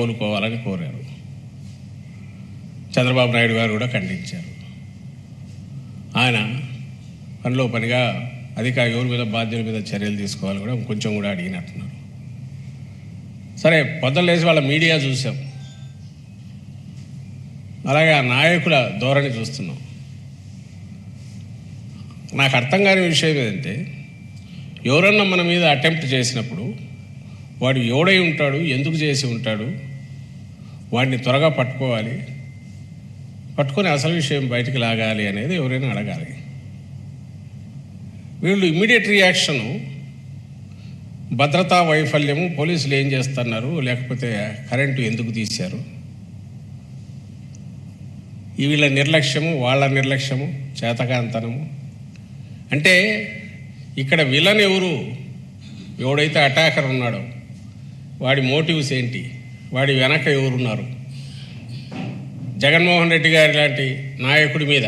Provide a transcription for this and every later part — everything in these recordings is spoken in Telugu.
కోలుకోవాలని కోరారు. చంద్రబాబు నాయుడు గారు కూడా ఖండించారు. ఆయన పనిలో పనిగా ఎవరి మీద బాధ్యుల మీద చర్యలు తీసుకోవాలి కూడా కొంచెం కూడా అడిగినట్టున్నారు. సరే, పొద్దున లేచి వాళ్ళ మీడియా చూసాం, అలాగే ఆ నాయకుల ధోరణి చూస్తున్నాం. నాకు అర్థం కాని విషయం ఏంటంటే, ఎవరన్నా మన మీద అటెంప్ట్ చేసినప్పుడు వాడు ఎవడై ఉంటాడు, ఎందుకు చేసి ఉంటాడు, వాడిని త్వరగా పట్టుకోవాలి, పట్టుకొని అసలు విషయం బయటికి లాగాలి అనేది ఎవరైనా అడగాలి. వీళ్ళు ఇమ్మీడియట్ రియాక్షను భద్రతా వైఫల్యము, పోలీసులు ఏం చేస్తున్నారు, లేకపోతే కరెంటు ఎందుకు తీశారు, వీళ్ళ నిర్లక్ష్యము, వాళ్ళ నిర్లక్ష్యము, చేతకాంతనము. అంటే ఇక్కడ విలన్ ఎవరు, ఎవడైతే అటాకర్ ఉన్నాడో వాడి మోటివ్స్ ఏంటి, వాడి వెనక ఎవరున్నారు. జగన్మోహన్ రెడ్డి గారి లాంటి నాయకుడి మీద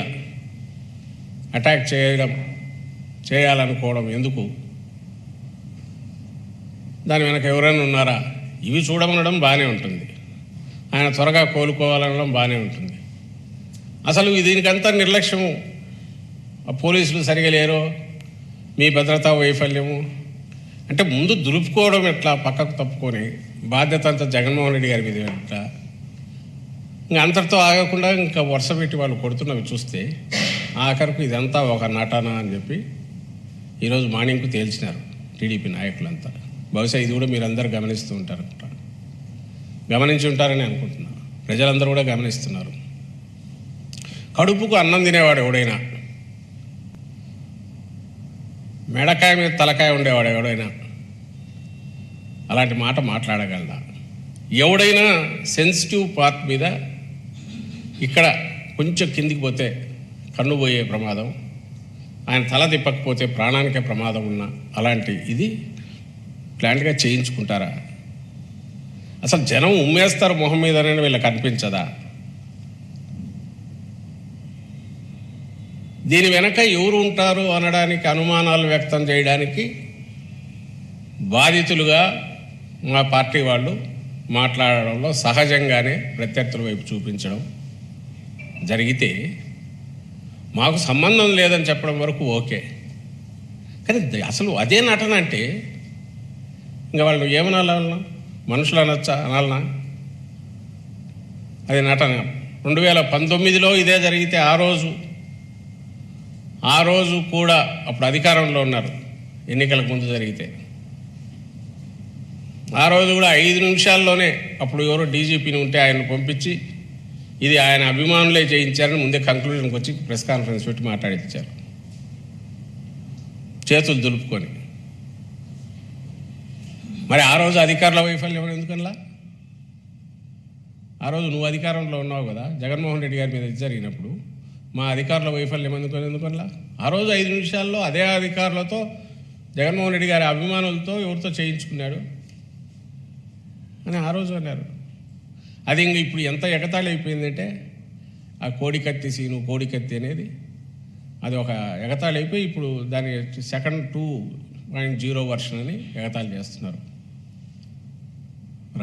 అటాక్ చేయాలనుకోవడం ఎందుకు, దాని వెనక ఎవరైనా ఉన్నారా, ఇవి చూడమనడం బాగానే ఉంటుంది. ఆయన త్వరగా కోలుకోవాలనడం బాగానే ఉంటుంది. అసలు దీనికంతా నిర్లక్ష్యము, పోలీసులు సరిగా లేరో, మీ భద్రతా వైఫల్యము అంటే ముందు దులుపుకోవడం ఎట్లా, పక్కకు తప్పుకొని బాధ్యత అంతా జగన్మోహన్ రెడ్డి గారి మీద ఎట్లా, ఇంకా అంతటితో ఆగకుండా ఇంకా వరుస పెట్టి వాళ్ళు కొడుతున్నవి చూస్తే ఆఖరికి ఇదంతా ఒక నటన అని చెప్పి ఈరోజు మార్నింగ్కు తేల్చినారు టీడీపీ నాయకులంతా. బహుశా ఇది కూడా మీరందరూ గమనిస్తూ ఉంటారు, గమనించి ఉంటారని అనుకుంటున్నా. ప్రజలందరూ కూడా గమనిస్తున్నారు. కడుపుకు అన్నం తినేవాడు ఎవడైనా, మెడకాయ మీద తలకాయ ఉండేవాడు ఎవడైనా అలాంటి మాట మాట్లాడగలదా? ఎవడైనా సెన్సిటివ్ పార్ట్ మీద ఇక్కడ కొంచెం కిందికి పోతే కన్ను పోయే ప్రమాదం, ఆయన తల తిప్పకపోతే ప్రాణానికే ప్రమాదం ఉన్న అలాంటి ఇది ప్లాంట్గా చేయించుకుంటారా? అసలు జనం ఉమ్మేస్తారు మొహం మీదనే వీళ్ళకి అనిపించదా? దీని వెనక ఎవరు ఉంటారు అనడానికి, అనుమానాలు వ్యక్తం చేయడానికి బాధితులుగా మా పార్టీ వాళ్ళు మాట్లాడడంలో సహజంగానే ప్రత్యర్థుల వైపు చూపించడం జరిగితే మాకు సంబంధం లేదని చెప్పడం వరకు ఓకే. కానీ అసలు అదే నటన అంటే ఇంకా వాళ్ళు ఏమనాలన్నా, మనుషులు అనాలనా? అది నటన. 2019లో ఇదే జరిగితే ఆ రోజు కూడా అప్పుడు అధికారంలో ఉన్నారు, ఎన్నికలకు ముందు జరిగితే ఆ రోజు కూడా 5 నిమిషాల్లోనే అప్పుడు ఎవరో డీజీపీని ఉంటే ఆయన పంపించి ఇది ఆయన అభిమానులే చేయించారని ముందే కంక్లూజన్కి వచ్చి ప్రెస్ కాన్ఫరెన్స్ పెట్టి మాట్లాడించారు, చేతులు దులుపుకొని. మరి ఆ రోజు అధికారుల వైఫల్యం ఎందుకనలా? ఆ రోజు నువ్వు అధికారంలో ఉన్నావు కదా, జగన్మోహన్ రెడ్డి గారి మీద జరిగినప్పుడు మా అధికారుల వైఫల్యం ఎందుకనలా? ఆ రోజు 5 నిమిషాల్లో అదే అధికారులతో, జగన్మోహన్ రెడ్డి గారి అభిమానులతో ఎవరితో చేయించుకున్నాడు అని ఆ రోజు అన్నారు. అది ఇంక ఇప్పుడు ఎంత ఎగతాళి అయిపోయిందంటే, ఆ కోడికత్తి సీను, కోడికత్తి అనేది అది ఒక ఎగతాళి అయిపోయి ఇప్పుడు దాని సెకండ్ 2.0 వర్షన్ అని ఎగతాళి చేస్తున్నారు.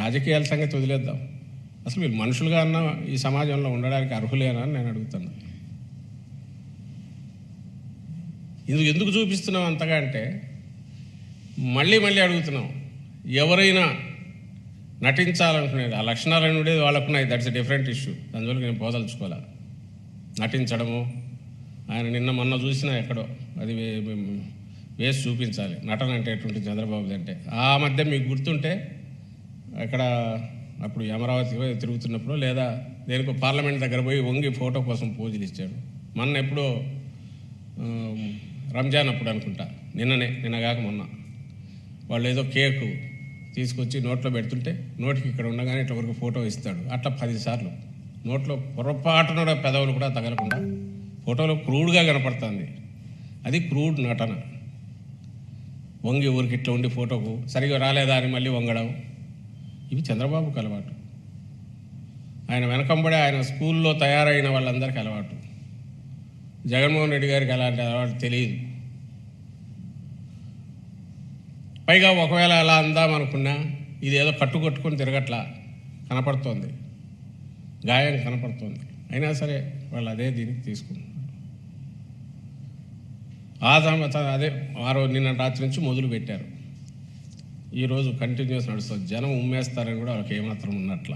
రాజకీయాల సంగతి వదిలేద్దాం, అసలు వీళ్ళు మనుషులుగా అన్న ఈ సమాజంలో ఉండడానికి అర్హులేనా అని నేను అడుగుతున్నాను. ఎందుకు చూపిస్తున్నాం అంతగా అంటే, మళ్ళీ అడుగుతున్నాం, ఎవరైనా నటించాలనుకునేది, ఆ లక్షణాలు ఉండేది వాళ్ళకున్నాయి, దట్స్ ఎ డిఫరెంట్ ఇష్యూ, అందువల్ల నేను పోదలుచుకోలే. నటించడము, ఆయన నిన్న మొన్న చూసినా ఎక్కడో అది వేసి చూపించాలి నటన అంటే ఎటువంటి చంద్రబాబుది అంటే. ఆ మధ్య మీకు గుర్తుంటే అక్కడ అప్పుడు అమరావతి తిరుగుతున్నప్పుడు లేదా దేనికో పార్లమెంట్ దగ్గర పోయి వంగి ఫోటో కోసం పూజలు ఇచ్చాడు. మొన్న ఎప్పుడో రంజాన్ అప్పుడు అనుకుంటా, నిన్నగాక మొన్న వాళ్ళు ఏదో కేకు తీసుకొచ్చి నోట్లో పెడుతుంటే నోటికి ఇక్కడ ఉండగానే ఇట్లా వరకు ఫోటో ఇస్తాడు. అట్లా 10 సార్లు నోట్లో పొరపాటున పెదవులు కూడా తగలకుండా ఫోటోలో క్రూడ్గా కనపడుతుంది. అది క్రూడ్ నటన. వంగి ఊరికి ఇట్లా ఉండి ఫోటోకు సరిగా రాలేదా అని మళ్ళీ వంగడం, ఇవి చంద్రబాబుకు అలవాటు. ఆయన వెనకంబడే ఆయన స్కూల్లో తయారైన వాళ్ళందరికీ అలవాటు. జగన్మోహన్ రెడ్డి గారికి అలాంటి అలవాటు తెలియదు. పైగా ఒకవేళ అలా అందామనుకున్నా ఇదేదో కట్టుకొట్టుకొని తిరగట్లా, కనపడుతోంది, గాయం కనపడుతోంది. అయినా సరే వాళ్ళు అదే దీనికి తీసుకుంటున్నారు. అదే నిన్న రాత్రి నుంచి మొదలు పెట్టారు, ఈరోజు కంటిన్యూస్ నడుస్తుంది. జనం ఉమ్మేస్తారని కూడా వాళ్ళకి ఏమాత్రం ఉన్నట్ల.